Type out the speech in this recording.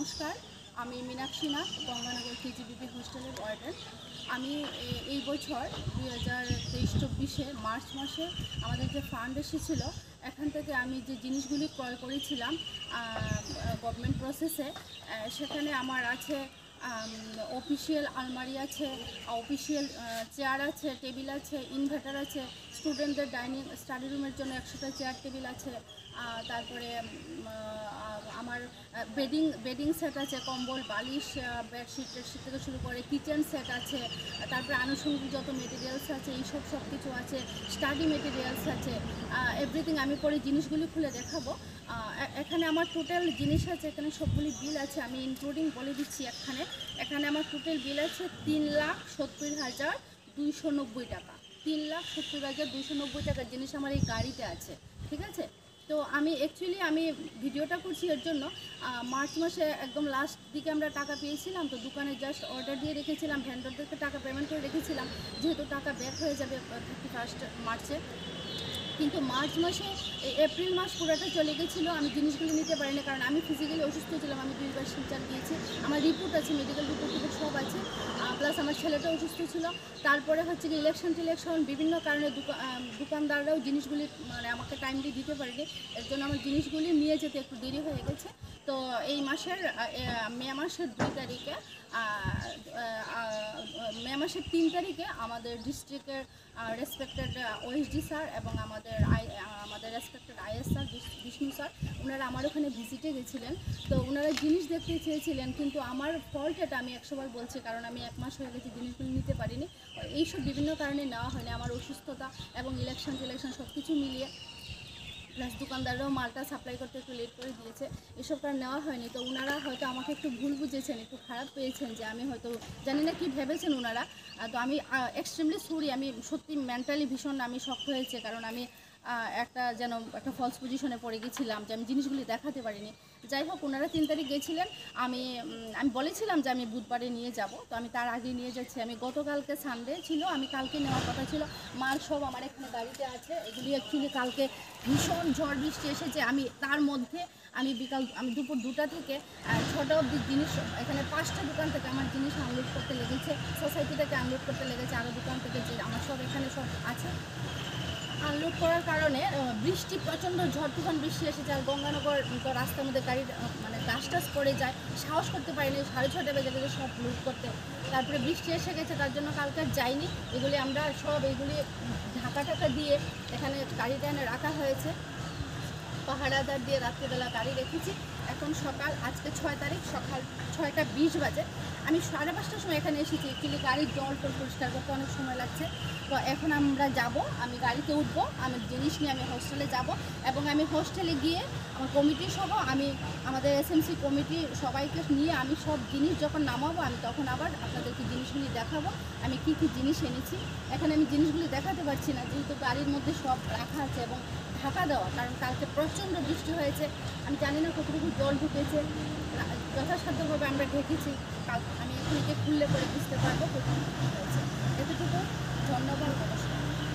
নমস্কার, আমি মীনাক্ষী নাথ, গঙ্গানগর কেজিবিপি হোস্টেলের ওয়ার্ডেন। আমি এই বছর 2023-24 মার্চ মাসে আমাদের যে ফান্ড এসেছিল, এখান থেকে আমি যে জিনিসগুলি ক্রয় করেছিলাম গভর্নমেন্ট প্রসেসে, সেখানে আমার আছে অফিসিয়াল আলমারি আছে, অফিসিয়াল চেয়ার আছে, টেবিল আছে, ইনভার্টার আছে, স্টুডেন্টদের স্টাডি রুমের জন্য 100টা চেয়ার টেবিল আছে, তারপরে আমার বেডিং সেট আছে, কম্বল, বালিশ, বেডশিট থেকে শুরু করে কিচেন সেট আছে, তারপরে আনুষঙ্গিক যত মেটেরিয়ালস আছে এইসব সব কিছু আছে, স্টাডি মেটেরিয়ালস আছে, এভরিথিং। আমি পরে জিনিসগুলি খুলে দেখাবো। এখানে আমার টোটাল জিনিস আছে, এখানে সবগুলি বিল আছে, আমি ইনক্লুডিং বলে দিচ্ছি। এখানে আমার টোটাল বিল আছে 3,70,290 টাকা। 3,70,290 টাকার জিনিস আমার এই গাড়িতে আছে, ঠিক আছে। তো আমি ভিডিওটা করছি এর জন্য, মার্চ মাসে একদম লাস্ট দিকে আমরা টাকা পেয়েছিলাম, তো দোকানে জাস্ট অর্ডার দিয়ে রেখেছিলাম, ভেন্ডরদেরকে টাকা পেমেন্ট করে রেখেছিলাম, যেহেতু টাকা ব্যাক হয়ে যাবে 31 মার্চে। কিন্তু মার্চ মাসে এপ্রিল মাস পুরোটা চলে গেছিলো, আমি জিনিসগুলো নিতে পারিনি, কারণ আমি ফিজিক্যালি অসুস্থ ছিলাম। আমি 2বার শিলচর গিয়েছি, আমার রিপোর্ট আছে, মেডিকেল রিপোর্ট সব আছে, প্লাস আমার ছেলেটা অসুস্থ ছিল। তারপরে হচ্ছে কি ইলেকশন বিভিন্ন কারণে দোকানদাররাও জিনিসগুলি আমাকে টাইমলি দিতে পারেনি, এর জন্য আমার জিনিসগুলি নিয়ে যেতে একটু দেরি হয়ে গেছে। তো এই মাসের মে মাসের 2 তারিখে মে মাসের 3 তারিখে আমাদের ডিস্ট্রিক্টের রেসপেক্টেড ওএসডি স্যার এবং আমাদের respected IAS sir, Vishnu sir, ওনারা আমার ওখানে ভিজিটে গেছিলেন। তো ওনারা জিনিস দেখতে চেয়েছিলেন, কিন্তু আমার ফল্ট এটা আমি 100 বার বলছি, কারণ আমি 1 মাস হয়ে গেছে জিনিসগুলো নিতে পারিনি। এইসব বিভিন্ন কারণে নেওয়া হয়নি, আমার অসুস্থতা এবং ইলেকশন সব কিছু মিলিয়ে, প্লাস দোকানদাররাও মালটা সাপ্লাই করতে একটু লেট করে দিয়েছে, এসব কারণ নেওয়া হয়নি। তো ওনারা হয়তো আমাকে একটু ভুল বুঝেছেন, একটু খারাপ পেয়েছেন, যে আমি হয়তো জানি না কি ভেবেছেন ওনারা। তো আমি এক্সট্রিমলি সরি, আমি সত্যি মেন্টালি ভীষণ আমি শক হয়েছে, কারণ আমি একটা ফলস পজিশনে পড়ে গেছিলাম, যে আমি জিনিসগুলি দেখাতে পারিনি। যাই হোক, ওনারা 3 তারিখ গেছিলেন, আমি বলেছিলাম যে আমি বুধবারে নিয়ে যাব, তো আমি তার আগে নিয়ে যাচ্ছি। আমি গতকালকে সানডে ছিল, আমি কালকে নেওয়ার কথা ছিল, মাল সব আমার এখানে গাড়িতে আছে। এগুলি অ্যাকচুয়ালি কালকে ভীষণ ঝড় বৃষ্টি এসেছে, তার মধ্যে আমি দুপুর 2টা থেকে 6টা অবধি জিনিস, এখানে 5টা দোকান থেকে আমার জিনিস আনলোড করতে লেগেছে, সোসাইটি থেকে আনলোড করতে লেগেছে, আরও দোকান থেকে যে আমার সব এখানে সব আছে। আনলোড করার কারণে বৃষ্টি, প্রচণ্ড ঝড় তুফান বৃষ্টি এসেছে, আর গঙ্গানগর রাস্তার মধ্যে গাড়ির গাছ টাছ পড়ে যায়, সাহস করতে পারিনি, 6:30 বেজে গেছে সব লোড করতে। তারপরে বৃষ্টি এসে গেছে, তার জন্য কালকে যাইনি। এগুলি আমরা সব এইগুলি ঢাকা দিয়ে এখানে গাড়িটা এনে রাখা হয়েছে, পাহারাদার দিয়ে রাত্রিবেলা গাড়ি রেখেছি। এখন আজকে 6 তারিখ সকাল 6টা 20 বাজে। আমি 5:30টার সময় এখানে এসেছি, অ্যাকচুয়ালি গাড়ির জল পরিষ্কার করতে অনেক সময় লাগছে। তো এখন আমরা যাব, আমি গাড়িতে উঠবো, আমার জিনিস নিয়ে আমি হোস্টেলে যাব, এবং আমি হোস্টেলে গিয়ে আমার কমিটি সহ আমাদের এসএমসি কমিটি সবাইকে নিয়ে আমি সব জিনিস যখন নামাবো, আমি তখন আবার আপনাদেরকে জিনিসগুলি দেখাবো আমি কি জিনিস এনেছি। এখানে আমি জিনিসগুলি দেখাতে পারছি না, যেহেতু গাড়ির মধ্যে সব রাখা আছে এবং ঢাকা দেওয়া, কারণ কালকে প্রচণ্ড বৃষ্টি হয়েছে। আমি জানি না কতটুকু জল ঢুকেছে, যথাসাধ্যভাবে আমরা ঢেকেছি। আমি এখানে খুললে পরে বুঝতে পারবো কতটুকু হয়েছে। এতটুকু, ধন্যবাদ, নমস্কার।